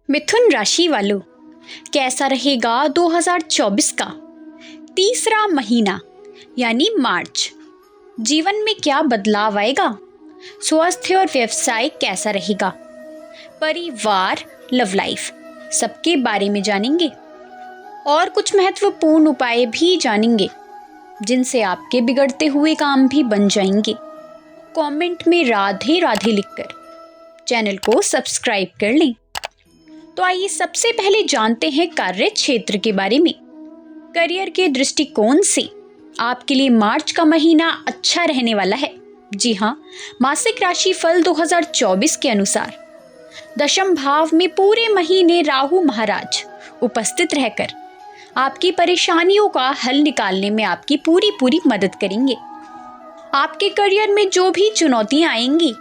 मिथुन राशि वालों, कैसा रहेगा 2024 का तीसरा महीना यानी मार्च। जीवन में क्या बदलाव आएगा? स्वास्थ्य और व्यवसाय कैसा रहेगा? परिवार, लव लाइफ, सबके बारे में जानेंगे और कुछ महत्वपूर्ण उपाय भी जानेंगे जिनसे आपके बिगड़ते हुए काम भी बन जाएंगे। कमेंट में राधे राधे लिखकर चैनल को सब्सक्राइब कर लें। तो आइए सबसे पहले जानते हैं कार्य क्षेत्र के बारे में। करियर के दृष्टिकोण से आपके लिए मार्च का महीना अच्छा रहने वाला है। जी हाँ, मासिक राशि फल 2024 के अनुसार दशम भाव में पूरे महीने राहु महाराज उपस्थित रहकर आपकी परेशानियों का हल निकालने में आपकी पूरी मदद करेंगे। आपके करियर में जो भी चुनौतियां आएंगी,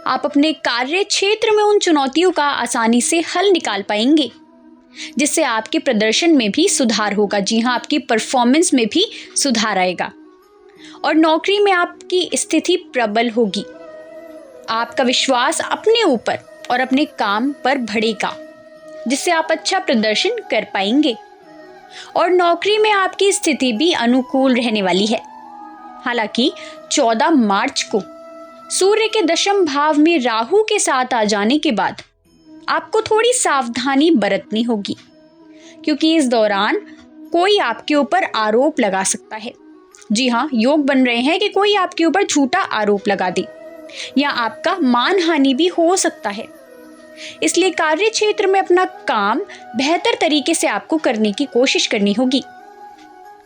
आप अपने कार्य क्षेत्र में उन चुनौतियों का आसानी से हल निकाल पाएंगे, जिससे आपके प्रदर्शन में भी सुधार होगा। जी हाँ, आपकी परफॉर्मेंस में भी सुधार आएगा और नौकरी में आपकी स्थिति प्रबल होगी। आपका विश्वास अपने ऊपर और अपने काम पर बढ़ेगा, जिससे आप अच्छा प्रदर्शन कर पाएंगे और नौकरी में आपकी स्थिति भी अनुकूल रहने वाली है। हालांकि 14 मार्च को सूर्य के दशम भाव में राहु के साथ आ जाने के बाद आपको थोड़ी सावधानी बरतनी होगी, क्योंकि इस दौरान कोई आपके ऊपर आरोप लगा सकता है। जी हाँ, योग बन रहे हैं कि कोई आपके ऊपर झूठा आरोप लगा दे या आपका मानहानि भी हो सकता है। इसलिए कार्य क्षेत्र में अपना काम बेहतर तरीके से आपको करने की कोशिश करनी होगी।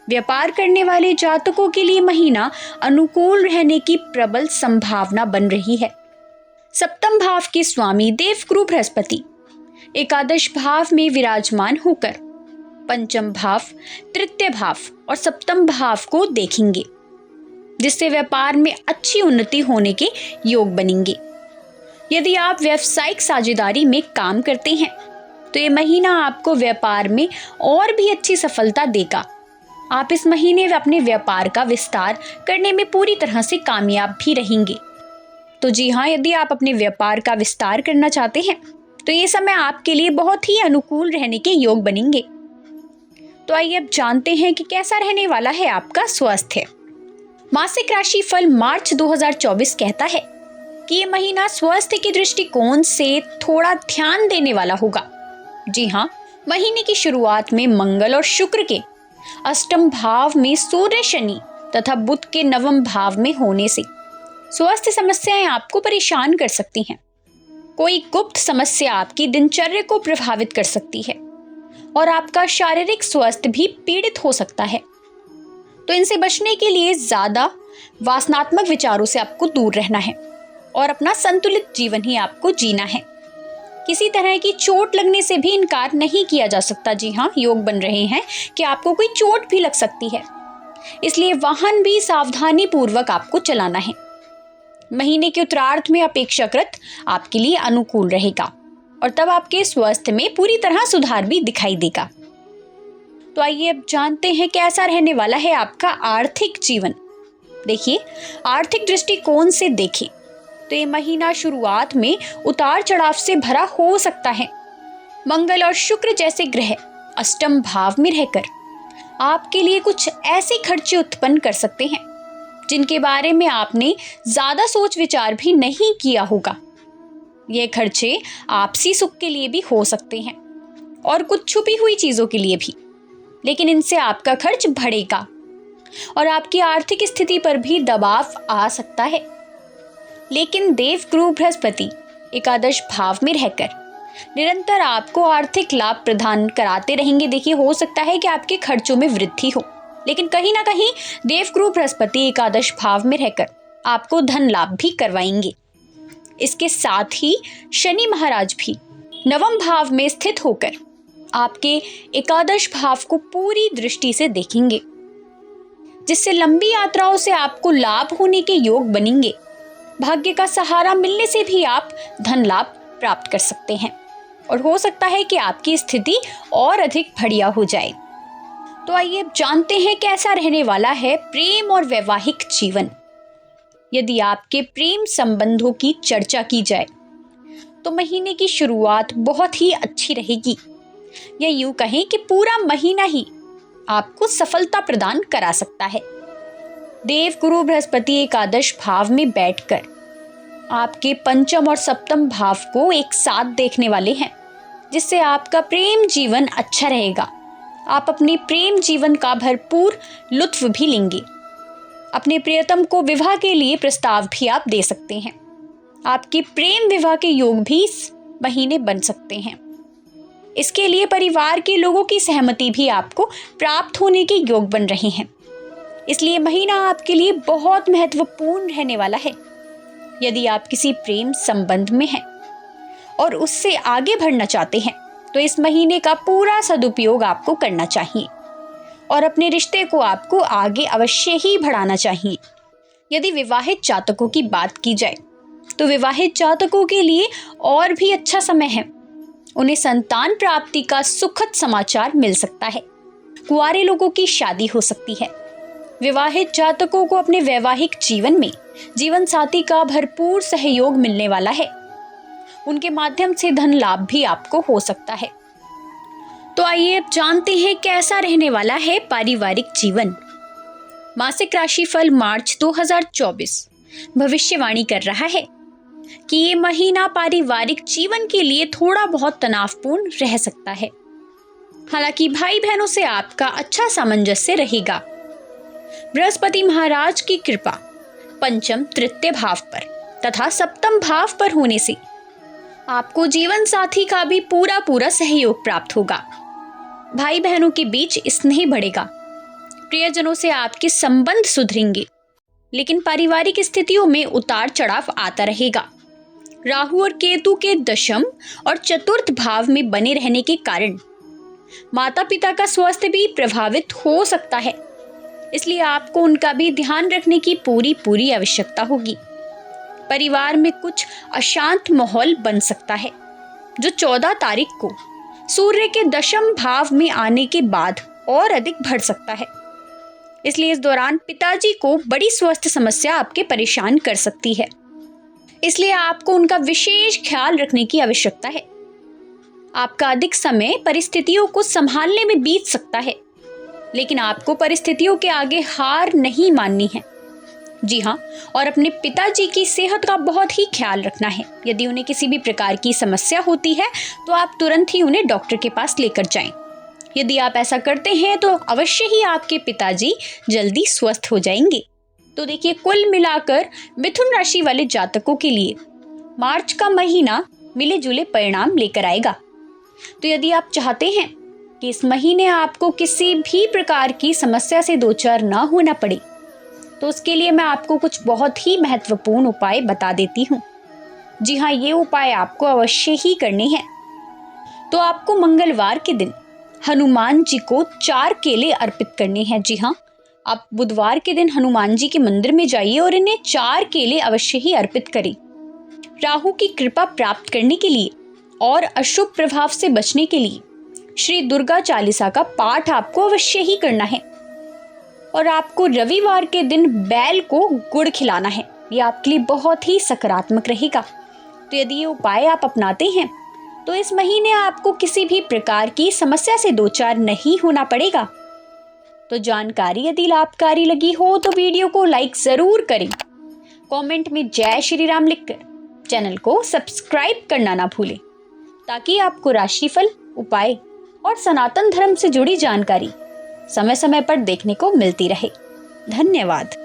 व्यापार करने वाले जातकों के लिए महीना अनुकूल रहने की प्रबल संभावना बन रही है। सप्तम भाव के स्वामी देवगुरु बृहस्पति एकादश भाव में विराजमान होकर पंचम भाव, तृतीय भाव और सप्तम भाव को देखेंगे, जिससे व्यापार में अच्छी उन्नति होने के योग बनेंगे। यदि आप व्यावसायिक साझेदारी में काम करते हैं तो ये महीना आपको व्यापार में और भी अच्छी सफलता देगा। आप इस महीने में अपने व्यापार का विस्तार करने में पूरी तरह से कामयाब भी रहेंगे। तो जी हाँ, यदि आप अपने व्यापार का विस्तार करना चाहते हैं तो ये समय आपके लिए बहुत ही अनुकूल रहने के योग बनेंगे। तो आइए अब जानते हैं कि कैसा रहने वाला है आपका स्वास्थ्य। मासिक राशि फल मार्च 2024 कहता है कि ये महीना स्वास्थ्य के दृष्टिकोण से थोड़ा ध्यान देने वाला होगा। जी हाँ, महीने की शुरुआत में मंगल और शुक्र के अष्टम भाव में सूर्य, शनि तथा बुध के नवम भाव में होने से स्वास्थ्य समस्याएं आपको परेशान कर सकती हैं। कोई गुप्त समस्या आपकी दिनचर्या को प्रभावित कर सकती है और आपका शारीरिक स्वास्थ्य भी पीड़ित हो सकता है। तो इनसे बचने के लिए ज्यादा वासनात्मक विचारों से आपको दूर रहना है और अपना संतुलित जीवन ही आपको जीना है। किसी तरह की चोट लगने से भी इनकार नहीं किया जा सकता। जी हाँ, योग बन रहे हैं कि आपको कोई चोट भी लग सकती है, इसलिए वाहन भी सावधानी पूर्वक आपको चलाना है। महीने के उत्तरार्ध में अपेक्षाकृत आपके लिए अनुकूल रहेगा और तब आपके स्वास्थ्य में पूरी तरह सुधार भी दिखाई देगा। तो आइए अब जानते हैं कैसा रहने वाला है आपका आर्थिक जीवन। देखिए, आर्थिक दृष्टिकोण से देखें तो ये महीना शुरुआत में उतार चढ़ाव से भरा हो सकता है। मंगल और शुक्र जैसे ग्रह अष्टम भाव में रहकर आपके लिए कुछ ऐसे खर्चे उत्पन्न कर सकते हैं जिनके बारे में आपने ज्यादा सोच विचार भी नहीं किया होगा। ये खर्चे आपसी सुख के लिए भी हो सकते हैं और कुछ छुपी हुई चीजों के लिए भी, लेकिन इनसे आपका खर्च बढ़ेगा और आपकी आर्थिक स्थिति पर भी दबाव आ सकता है। लेकिन देवगुरु बृहस्पति एकादश भाव में रहकर निरंतर आपको आर्थिक लाभ प्रदान कराते रहेंगे। देखिए, हो सकता है कि आपके खर्चों में वृद्धि हो, लेकिन कहीं ना कहीं देवगुरु बृहस्पति एकादश भाव में रहकर आपको धन लाभ भी करवाएंगे। इसके साथ ही शनि महाराज भी नवम भाव में स्थित होकर आपके एकादश भाव को पूरी दृष्टि से देखेंगे, जिससे लंबी यात्राओं से आपको लाभ होने के योग बनेंगे। भाग्य का सहारा मिलने से भी आप धन लाभ प्राप्त कर सकते हैं और हो सकता है कि आपकी स्थिति और अधिक बढ़िया हो जाए। तो आइए अब जानते हैं कैसा रहने वाला है प्रेम और वैवाहिक जीवन। यदि आपके प्रेम संबंधों की चर्चा की जाए तो महीने की शुरुआत बहुत ही अच्छी रहेगी, या यूं कहें कि पूरा महीना ही आपको सफलता प्रदान करा सकता है। देव गुरु बृहस्पति एकादश भाव में बैठकर आपके पंचम और सप्तम भाव को एक साथ देखने वाले हैं, जिससे आपका प्रेम जीवन अच्छा रहेगा। आप अपने प्रेम जीवन का भरपूर लुत्फ भी लेंगे। अपने प्रियतम को विवाह के लिए प्रस्ताव भी आप दे सकते हैं। आपके प्रेम विवाह के योग भी इस महीने बन सकते हैं। इसके लिए परिवार के लोगों की सहमति भी आपको प्राप्त होने के योग बन रहे हैं। इसलिए महीना आपके लिए बहुत महत्वपूर्ण रहने वाला है। यदि आप किसी प्रेम संबंध में हैं और उससे आगे बढ़ना चाहते हैं, तो इस महीने का पूरा सदुपयोग आपको करना चाहिए और अपने रिश्ते को आपको आगे अवश्य ही बढ़ाना चाहिए। यदि विवाहित जातकों की बात की जाए, तो विवाहित जातकों के लिए और भी अच्छा समय है। उन्हें संतान प्राप्ति का सुखद समाचार मिल सकता है। कुंवारे लोगों की शादी हो सकती है। विवाहित जातकों को अपने वैवाहिक जीवन में जीवन साथी का भरपूर सहयोग मिलने वाला है। उनके माध्यम से धन लाभ भी आपको हो सकता है। तो आइए अब जानते हैं कैसा रहने वाला है पारिवारिक जीवन। मासिक राशिफल मार्च 2024 भविष्यवाणी कर रहा है कि ये महीना पारिवारिक जीवन के लिए थोड़ा बहुत तनावपूर्ण रह सकता है। हालांकि भाई बहनों से आपका अच्छा सामंजस्य रहेगा। बृहस्पति महाराज की कृपा पंचम तृतीय भाव पर तथा सप्तम भाव पर होने से आपको जीवन साथी का भी पूरा सहयोग प्राप्त होगा। भाई बहनों के बीच स्नेह बढ़ेगा। प्रियजनों से आपके संबंध सुधरेंगे, लेकिन पारिवारिक स्थितियों में उतार चढ़ाव आता रहेगा। राहु और केतु के दशम और चतुर्थ भाव में बने रहने के कारण माता पिता का स्वास्थ्य भी प्रभावित हो सकता है। इसलिए आपको उनका भी ध्यान रखने की पूरी आवश्यकता होगी। परिवार में कुछ अशांत माहौल बन सकता है, जो 14 तारीख को सूर्य के दशम भाव में आने के बाद और अधिक बढ़ सकता है। इसलिए इस दौरान पिताजी को बड़ी स्वास्थ्य समस्या आपके परेशान कर सकती है। इसलिए आपको उनका विशेष ख्याल रखने की आवश्यकता है। आपका अधिक समय परिस्थितियों को संभालने में बीत सकता है, लेकिन आपको परिस्थितियों के आगे हार नहीं माननी है। जी हाँ, और अपने पिताजी की सेहत का बहुत ही ख्याल रखना है। यदि उन्हें किसी भी प्रकार की समस्या होती है, तो आप तुरंत ही उन्हें डॉक्टर के पास लेकर जाएं। यदि आप ऐसा करते हैं, तो अवश्य ही आपके पिताजी जल्दी स्वस्थ हो जाएंगे। तो देखिए, कुल मिलाकर मिथुन राशि वाले जातकों के लिए मार्च का महीना मिले जुले परिणाम लेकर आएगा। तो यदि आप चाहते हैं कि इस महीने आपको किसी भी प्रकार की समस्या से दो चार ना होना पड़े, तो उसके लिए मैं आपको कुछ बहुत ही महत्वपूर्ण उपाय बता देती हूँ। जी हाँ, ये उपाय आपको अवश्य ही करने हैं। तो आपको मंगलवार के दिन हनुमान जी को 4 केले अर्पित करने हैं। जी हाँ, आप बुधवार के दिन हनुमान जी के मंदिर में जाइए और इन्हें 4 केले अवश्य ही अर्पित करें। राहु की कृपा प्राप्त करने के लिए और अशुभ प्रभाव से बचने के लिए श्री दुर्गा चालीसा का पाठ आपको अवश्य ही करना है। और आपको रविवार के दिन बैल को गुड़ खिलाना है। ये आपके लिए बहुत ही सकारात्मक रहेगा। तो यदि ये उपाय आप अपनाते हैं, तो इस महीने आपको किसी भी प्रकार की समस्या से दो चार नहीं होना पड़ेगा। तो जानकारी यदि लाभकारी लगी हो, तो वीडियो को लाइक जरूर करें। कमेंट में जय श्री राम लिखकर चैनल को सब्सक्राइब करना ना भूलें, ताकि आपको राशिफल, उपाय और सनातन धर्म से जुड़ी जानकारी समय समय पर देखने को मिलती रहे। धन्यवाद।